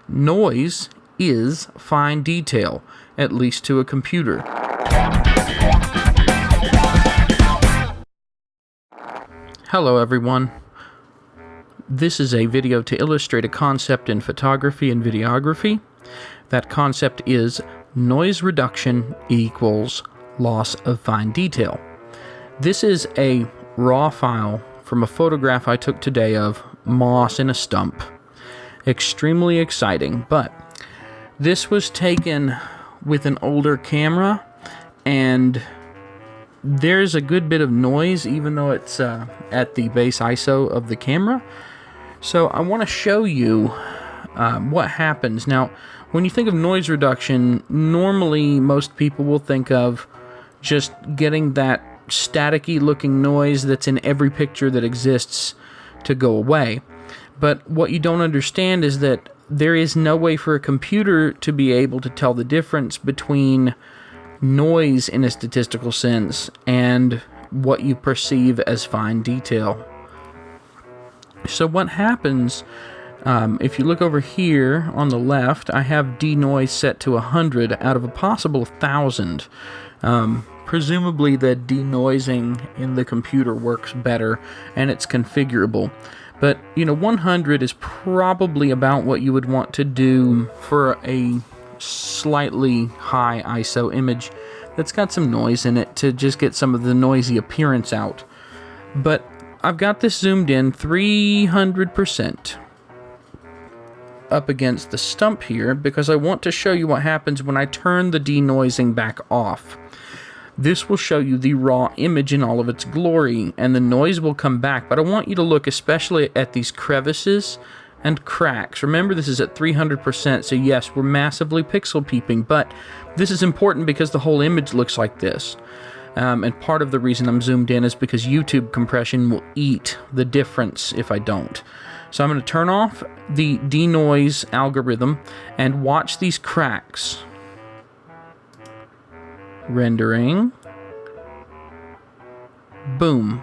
Noise is fine detail, at least to a computer. Hello everyone. This is a video to illustrate a concept in photography and videography. That concept is noise reduction equals loss of fine detail. This is a raw file from a photograph I took today of moss in a stump. Extremely exciting, but this was taken with an older camera, and there's a good bit of noise even though it's at the base ISO of the camera. So I want to show you what happens. Now, when you think of noise reduction, normally most people will think of just getting that staticky looking noise that's in every picture that exists to go away. But what you don't understand is that there is no way for a computer to be able to tell the difference between noise in a statistical sense and what you perceive as fine detail. So what happens, if you look over here on the left, I have denoise set to 100 out of a possible 1,000. Presumably the denoising in the computer works better and it's configurable. But, 100 is probably about what you would want to do for a slightly high ISO image that's got some noise in it to just get some of the noisy appearance out. But I've got this zoomed in 300% up against the stump here because I want to show you what happens when I turn the denoising back off. This will show you the raw image in all of its glory, and the noise will come back, but I want you to look especially at these crevices and cracks. Remember, this is at 300%, so yes, we're massively pixel peeping, but this is important because the whole image looks like this. And part of the reason I'm zoomed in is because YouTube compression will eat the difference if I don't. So I'm going to turn off the denoise algorithm and watch these cracks. Rendering. Boom.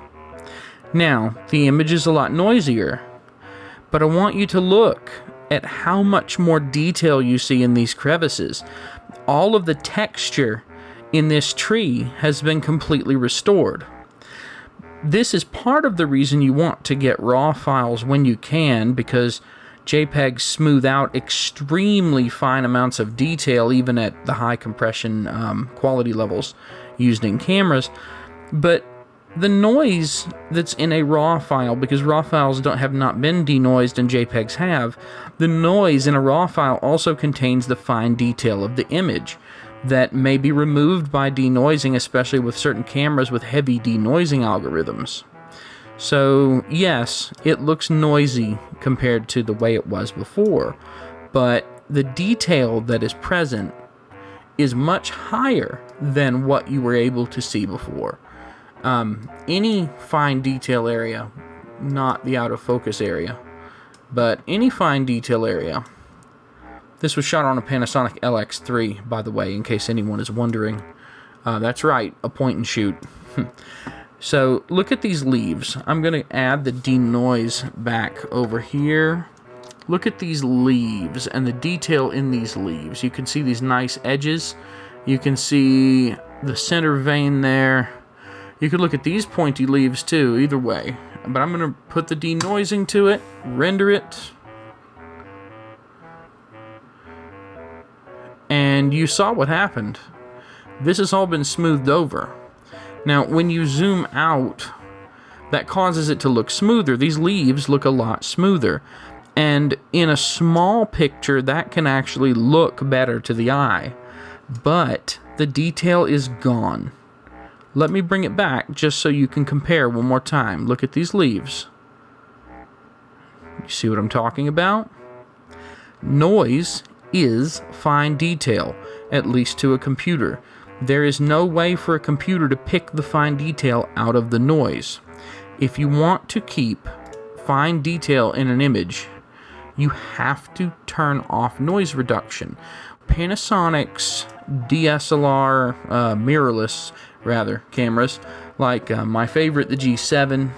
Now, the image is a lot noisier, but I want you to look at how much more detail you see in these crevices. All of the texture in this tree has been completely restored. This is part of the reason you want to get raw files when you can, because JPEGs smooth out extremely fine amounts of detail even at the high compression quality levels used in cameras. But the noise that's in a raw file, because raw files have not been denoised and JPEGs have, the noise in a raw file also contains the fine detail of the image that may be removed by denoising, especially with certain cameras with heavy denoising algorithms. So yes, it looks noisy compared to the way it was before, but the detail that is present is much higher than what you were able to see before. Any fine detail area, not the out of focus area, but any fine detail area. This was shot on a Panasonic LX3, by the way, in case anyone is wondering. That's right, a point and shoot. So look at these leaves. I'm going to add the denoise back over here. Look at these leaves and the detail in these leaves. You can see these nice edges. You can see the center vein there. You could look at these pointy leaves too, either way. But I'm going to put the denoising to it, render it. And you saw what happened. This has all been smoothed over. Now, when you zoom out, that causes it to look smoother. These leaves look a lot smoother. And in a small picture, that can actually look better to the eye. But the detail is gone. Let me bring it back just so you can compare one more time. Look at these leaves. You see what I'm talking about? Noise is fine detail, at least to a computer. There is no way for a computer to pick the fine detail out of the noise. If you want to keep fine detail in an image, you have to turn off noise reduction. Panasonic's DSLR, mirrorless cameras, like my favorite, the G7,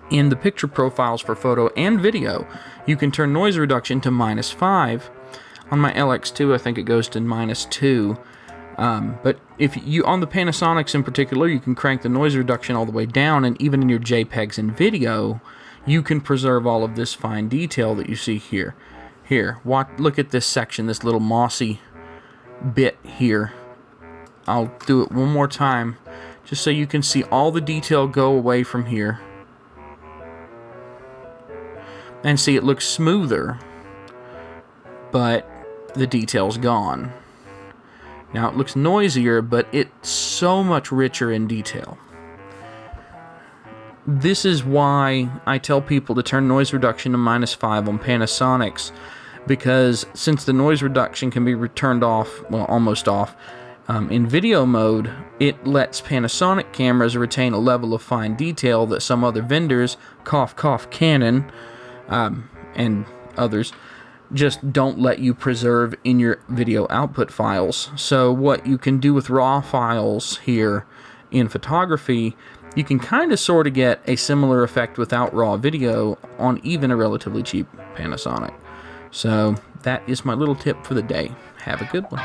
In the picture profiles for photo and video, you can turn noise reduction to -5. On my LX2, I think it goes to -2. But if you, on the Panasonics in particular, you can crank the noise reduction all the way down, and even in your JPEGs and video, you can preserve all of this fine detail that you see here. Look at this section, this little mossy bit here. I'll do it one more time, just so you can see all the detail go away from here. And see, it looks smoother, but the detail's gone. Now it looks noisier, but it's so much richer in detail. This is why I tell people to turn noise reduction to -5 on Panasonics, because since the noise reduction can be turned off, well, almost off, in video mode, it lets Panasonic cameras retain a level of fine detail that some other vendors, cough cough Canon, and others, just don't let you preserve in your video output files. So what you can do with raw files here in photography, you can kind of sort of get a similar effect without raw video on even a relatively cheap Panasonic. So that is my little tip for the day. Have a good one.